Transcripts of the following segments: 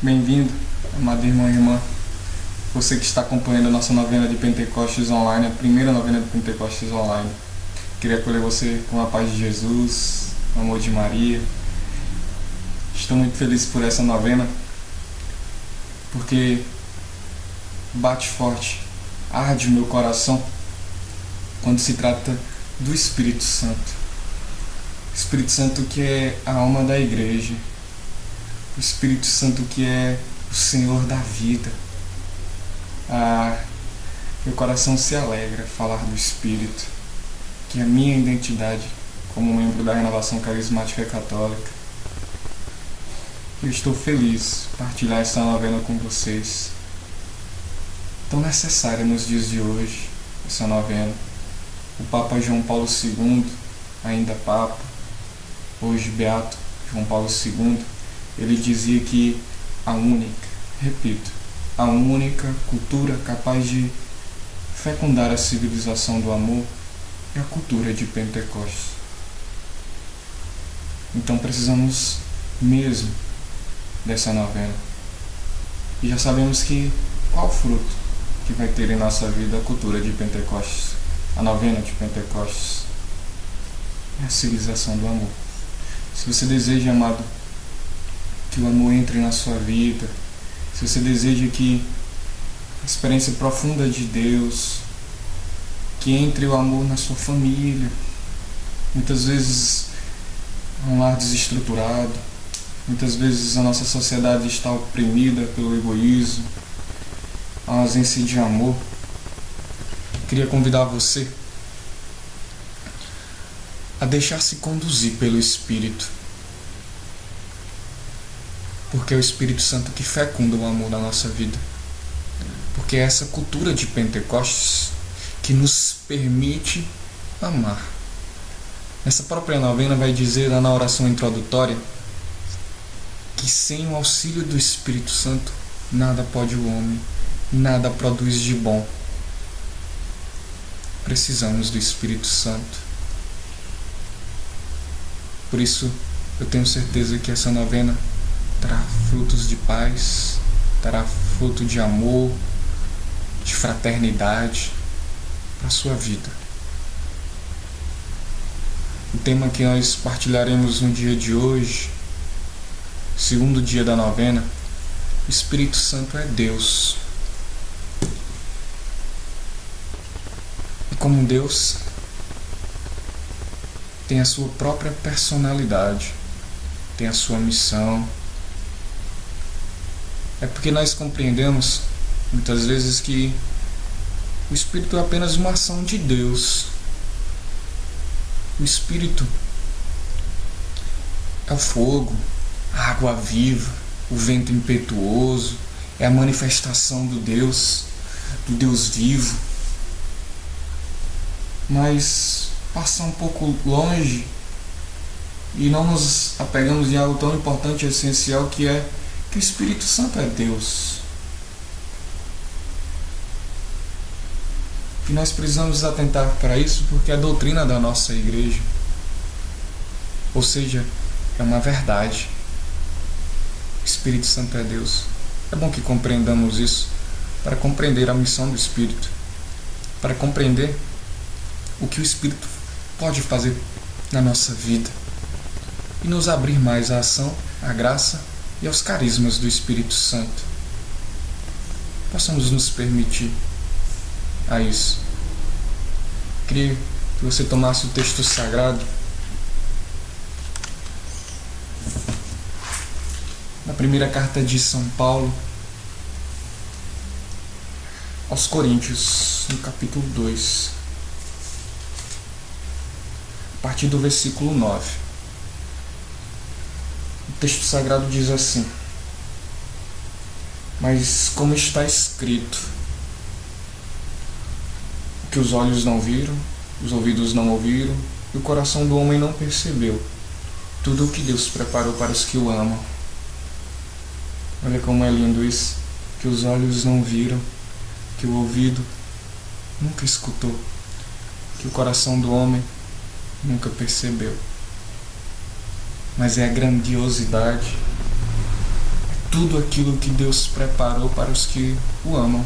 Bem-vindo, amado irmão e irmã. Você que está acompanhando a nossa novena de Pentecostes online, a primeira novena de Pentecostes online. Queria acolher você com a paz de Jesus, o amor de Maria. Estou muito feliz por essa novena, porque bate forte, arde o meu coração quando se trata do Espírito Santo. O Espírito Santo que é a alma da igreja. O Espírito Santo que é o Senhor da vida. Meu coração se alegra falar do Espírito, que é a minha identidade como membro da Renovação Carismática Católica. Eu estou feliz de partilhar essa novena com vocês. Tão necessária nos dias de hoje, essa novena. O Papa João Paulo II, ainda Papa, hoje Beato João Paulo II, ele dizia que a única cultura capaz de fecundar a civilização do amor é a cultura de Pentecostes. Então precisamos mesmo dessa novena. E já sabemos que qual fruto que vai ter em nossa vida a cultura de Pentecostes, a novena de Pentecostes, é a civilização do amor. Se você deseja, amado, que o amor entre na sua vida, se você deseja que a experiência profunda de Deus, que entre o amor na sua família, muitas vezes é um lar desestruturado, muitas vezes a nossa sociedade está oprimida pelo egoísmo, a ausência de amor. Queria convidar você a deixar-se conduzir pelo Espírito, porque é o Espírito Santo que fecunda o amor na nossa vida, porque é essa cultura de Pentecostes que nos permite amar. Essa própria novena vai dizer na oração introdutória que sem o auxílio do Espírito Santo nada pode o homem, nada produz de bom. Precisamos do Espírito Santo. Por isso eu tenho certeza que essa novena terá frutos de paz, terá fruto de amor, de fraternidade para a sua vida. O tema que nós partilharemos no dia de hoje, segundo dia da novena, o Espírito Santo é Deus. E como Deus, tem a sua própria personalidade, tem a sua missão. É porque nós compreendemos muitas vezes que o Espírito é apenas uma ação de Deus. O Espírito é o fogo, a água viva, o vento impetuoso, é a manifestação do Deus vivo. Mas passar um pouco longe e não nos apegamos em algo tão importante e essencial que é que o Espírito Santo é Deus. E nós precisamos atentar para isso porque é a doutrina da nossa igreja. Ou seja, é uma verdade. O Espírito Santo é Deus. É bom que compreendamos isso para compreender a missão do Espírito, para compreender o que o Espírito pode fazer na nossa vida e nos abrir mais à ação, à graça e aos carismas do Espírito Santo. Possamos nos permitir a isso. Queria que você tomasse o texto sagrado na primeira carta de São Paulo aos Coríntios, no capítulo 2, a partir do versículo 9. O texto sagrado diz assim: mas como está escrito, o que os olhos não viram, os ouvidos não ouviram, e o coração do homem não percebeu, tudo o que Deus preparou para os que o amam. Olha como é lindo isso, que os olhos não viram, que o ouvido nunca escutou, que o coração do homem nunca percebeu. Mas é a grandiosidade, tudo aquilo que Deus preparou para os que o amam.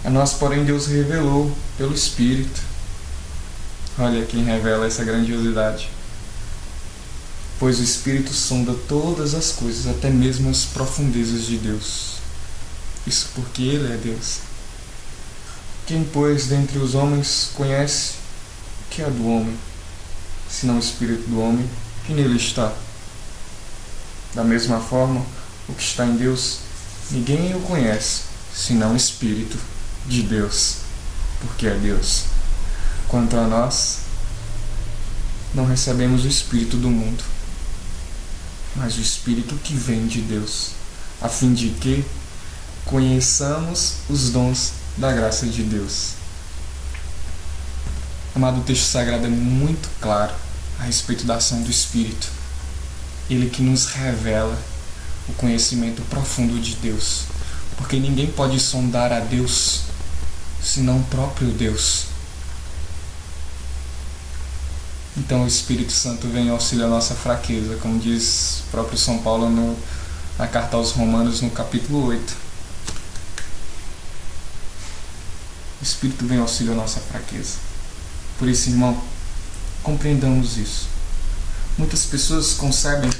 A nós, porém, Deus revelou pelo Espírito. Olha quem revela essa grandiosidade. Pois o Espírito sonda todas as coisas, até mesmo as profundezas de Deus. Isso porque Ele é Deus. Quem, pois, dentre os homens conhece o que é do homem, senão o Espírito do homem que nele está? Da mesma forma, o que está em Deus, ninguém o conhece, senão o Espírito de Deus, porque é Deus. Quanto a nós, não recebemos o Espírito do mundo, mas o Espírito que vem de Deus, a fim de que conheçamos os dons da graça de Deus. Amado, o texto sagrado é muito claro a respeito da ação do Espírito. Ele que nos revela o conhecimento profundo de Deus, porque ninguém pode sondar a Deus senão o próprio Deus. Então o Espírito Santo vem auxiliar a nossa fraqueza, como diz o próprio São Paulo na carta aos Romanos, no capítulo 8. O Espírito vem auxiliar a nossa fraqueza. Por isso, irmão, compreendamos isso. Muitas pessoas concebem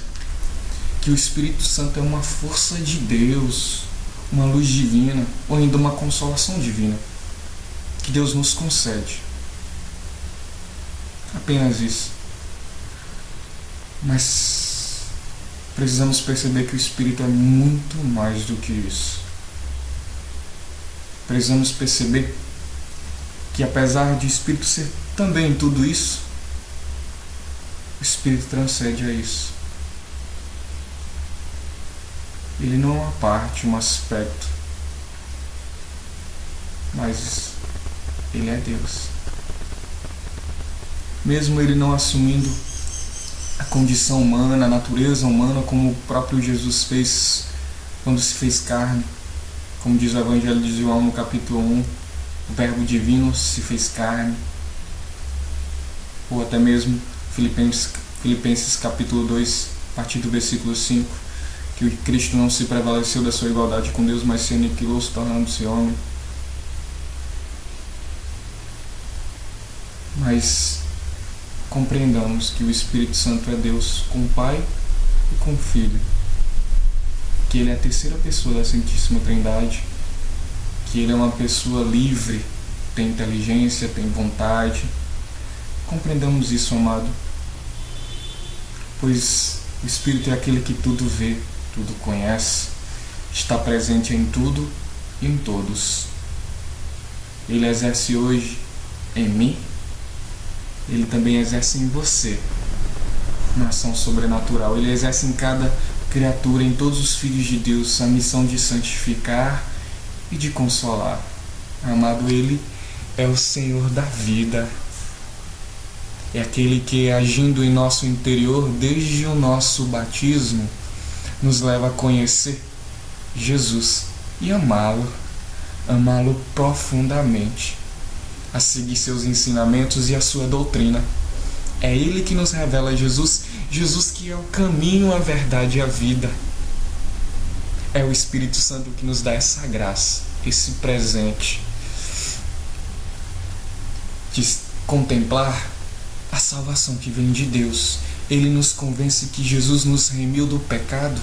que o Espírito Santo é uma força de Deus, uma luz divina, ou ainda uma consolação divina, que Deus nos concede. Apenas isso. Mas precisamos perceber que o Espírito é muito mais do que isso. Precisamos perceber que, apesar de o Espírito ser também tudo isso, o Espírito transcende a isso. Ele não é uma parte, um aspecto, mas Ele é Deus. Mesmo Ele não assumindo a condição humana, a natureza humana, como o próprio Jesus fez quando se fez carne, como diz o Evangelho de João no capítulo 1, o Verbo divino se fez carne, ou até mesmo Filipenses capítulo 2, a partir do versículo 5, que o Cristo não se prevaleceu da sua igualdade com Deus, mas se aniquilou, se tornando-se homem. Mas compreendamos que o Espírito Santo é Deus com o Pai e com o Filho, que Ele é a terceira pessoa da Santíssima Trindade, que Ele é uma pessoa livre, tem inteligência, tem vontade. Compreendamos isso, amado, pois o Espírito é aquele que tudo vê, tudo conhece, está presente em tudo e em todos. Ele exerce hoje em mim, Ele também exerce em você uma ação sobrenatural. Ele exerce em cada criatura, em todos os filhos de Deus, a missão de santificar e de consolar. Amado, Ele é o Senhor da vida. É aquele que, agindo em nosso interior desde o nosso batismo, nos leva a conhecer Jesus e amá-lo profundamente, a seguir seus ensinamentos e a sua doutrina. É Ele que nos revela Jesus que é o caminho, a verdade e a vida. É o Espírito Santo que nos dá essa graça, esse presente de contemplar a salvação que vem de Deus. Ele nos convence que Jesus nos remiu do pecado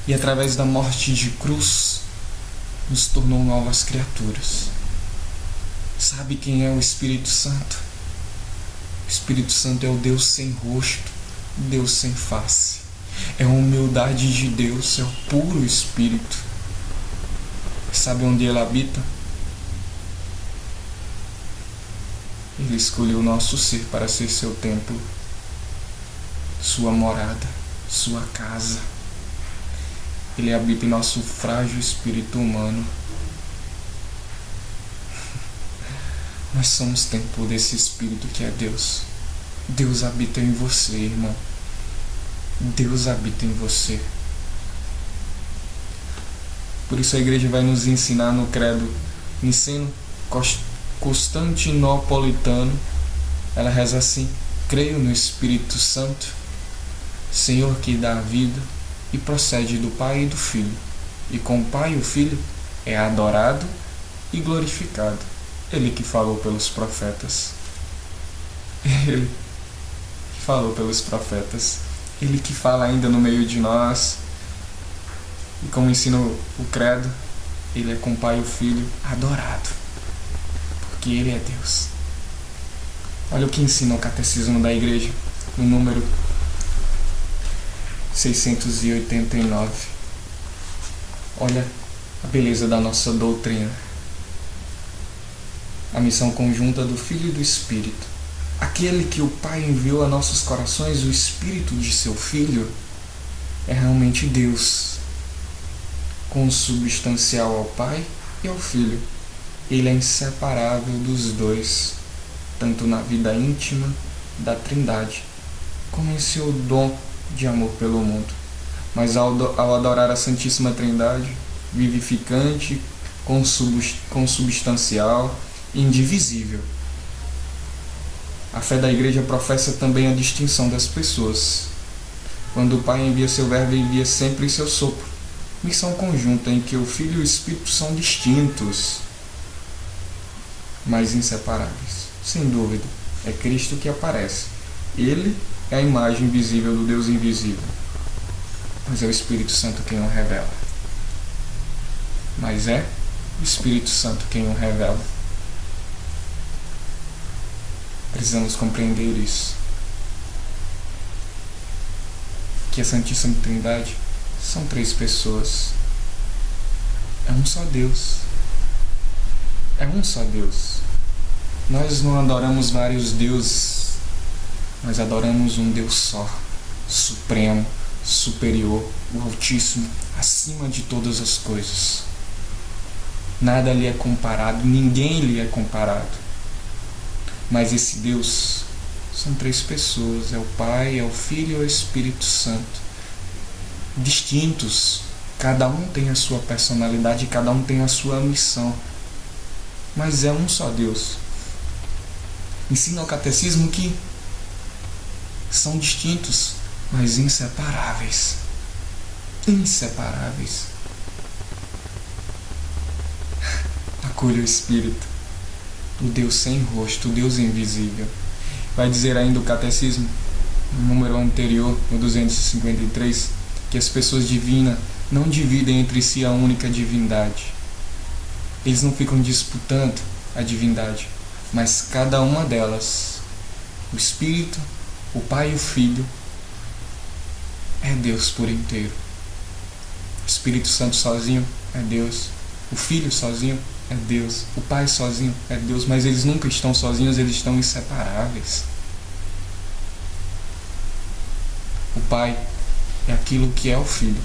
e, através da morte de cruz, nos tornou novas criaturas. Sabe quem é o Espírito Santo? O Espírito Santo é o Deus sem rosto, Deus sem face. É a humildade de Deus, é o puro Espírito. Sabe onde Ele habita? Ele escolheu o nosso ser para ser seu templo, sua morada, sua casa. Ele habita em nosso frágil espírito humano. Nós somos templo desse Espírito que é Deus. Deus habita em você, irmão. Deus habita em você. Por isso a igreja vai nos ensinar no credo ensino constantinopolitano. Ela reza assim: creio no Espírito Santo, Senhor que dá a vida e procede do Pai e do Filho, e com o Pai e o Filho é adorado e glorificado. Ele que falou pelos profetas. Ele que falou pelos profetas. Ele que fala ainda no meio de nós. E como ensina o credo, ele é com o Pai e o Filho adorado, porque ele é Deus. Olha o que ensina o Catecismo da Igreja, no número 689. Olha a beleza da nossa doutrina. A missão conjunta do Filho e do Espírito. Aquele que o Pai enviou a nossos corações, o Espírito de seu Filho, é realmente Deus, consubstancial ao Pai e ao Filho. Ele é inseparável dos dois, tanto na vida íntima da Trindade, como em seu dom de amor pelo mundo. Mas ao adorar a Santíssima Trindade, vivificante, consubstancial e indivisível, a fé da Igreja professa também a distinção das pessoas. Quando o Pai envia seu Verbo, envia sempre seu sopro. Missão conjunta em que o Filho e o Espírito são distintos, mas inseparáveis. Sem dúvida, é Cristo que aparece. Ele é a imagem visível do Deus invisível, mas é o Espírito Santo quem o revela. Mas é o Espírito Santo quem o revela. Precisamos compreender isso. Que a Santíssima Trindade são 3 pessoas. É um só Deus. É um só Deus. Nós não adoramos vários deuses. Nós adoramos um Deus só, supremo, superior, o Altíssimo, acima de todas as coisas. Nada lhe é comparado, ninguém lhe é comparado. Mas esse Deus são 3 pessoas, é o Pai, é o Filho e é o Espírito Santo. Distintos, cada um tem a sua personalidade, cada um tem a sua missão, mas é um só Deus. Ensina o Catecismo que são distintos, mas inseparáveis. Inseparáveis. Acolha o Espírito, o Deus sem rosto, o Deus invisível. Vai dizer ainda o Catecismo, no número anterior, no 253, que as pessoas divinas não dividem entre si a única divindade. Eles não ficam disputando a divindade, mas cada uma delas, o Espírito, o Pai e o Filho, é Deus por inteiro. O Espírito Santo sozinho é Deus, o Filho sozinho é Deus, o Pai sozinho é Deus, mas eles nunca estão sozinhos, eles estão inseparáveis. O Pai é aquilo que é o Filho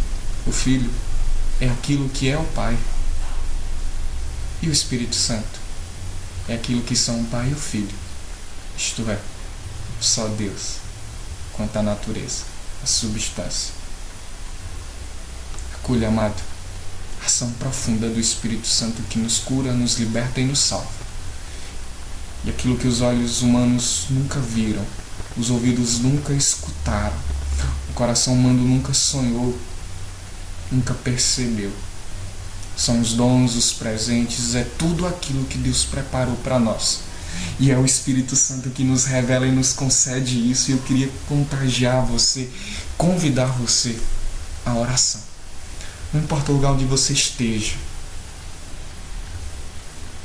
é aquilo que é o Pai, e o Espírito Santo é aquilo que são o Pai e o Filho, isto é, só Deus, quanto à natureza, a substância. Acolha, amado, a ação profunda do Espírito Santo que nos cura, nos liberta e nos salva. E aquilo que os olhos humanos nunca viram, os ouvidos nunca escutaram, o coração humano nunca sonhou, nunca percebeu. São os dons, os presentes, é tudo aquilo que Deus preparou para nós. E é o Espírito Santo que nos revela e nos concede isso. E eu queria contagiar você, convidar você à oração. Não importa o lugar onde você esteja,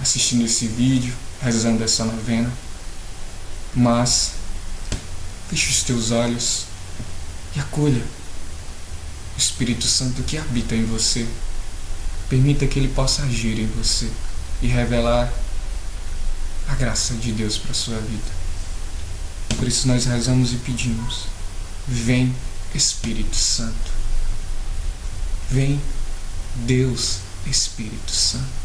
assistindo esse vídeo, rezando essa novena, mas feche os teus olhos e acolha o Espírito Santo que habita em você. Permita que ele possa agir em você e revelar a graça de Deus para a sua vida. Por isso nós rezamos e pedimos: vem Espírito Santo, vem Deus Espírito Santo.